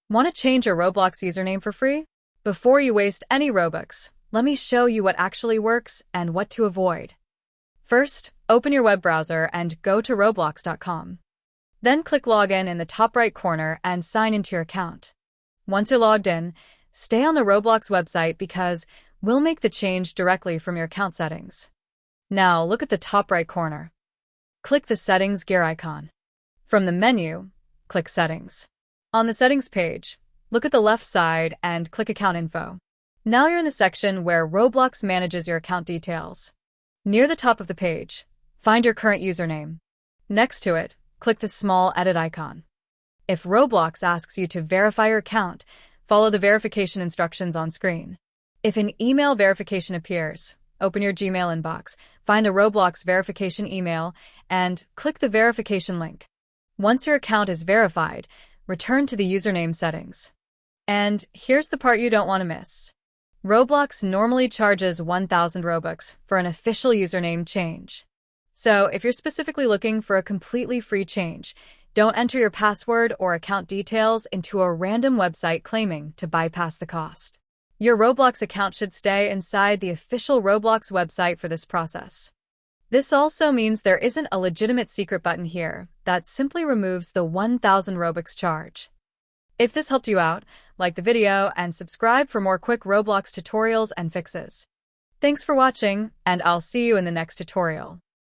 Want to change your Roblox username for free? Before you waste any Robux, let me show you what actually works and what to avoid. First, open your web browser and go to roblox.com. Then click Login in the top right corner and sign into your account. Once you're logged in, stay on the Roblox website because we'll make the change directly from your account settings. Now look at the top right corner. Click the Settings gear icon. From the menu, click Settings. On the Settings page, look at the left side and click Account Info. Now you're in the section where Roblox manages your account details. Near the top of the page, find your current username. Next to it, click the small edit icon. If Roblox asks you to verify your account, follow the verification instructions on screen. If an email verification appears, open your Gmail inbox, find the Roblox verification email, and click the verification link. Once your account is verified, return to the username settings. And here's the part you don't want to miss. Roblox normally charges 1,000 Robux for an official username change. So if you're specifically looking for a completely free change, don't enter your password or account details into a random website claiming to bypass the cost. Your Roblox account should stay inside the official Roblox website for this process. This also means there isn't a legitimate secret button here that simply removes the 1,000 Robux charge. If this helped you out, like the video and subscribe for more quick Roblox tutorials and fixes. Thanks for watching, and I'll see you in the next tutorial.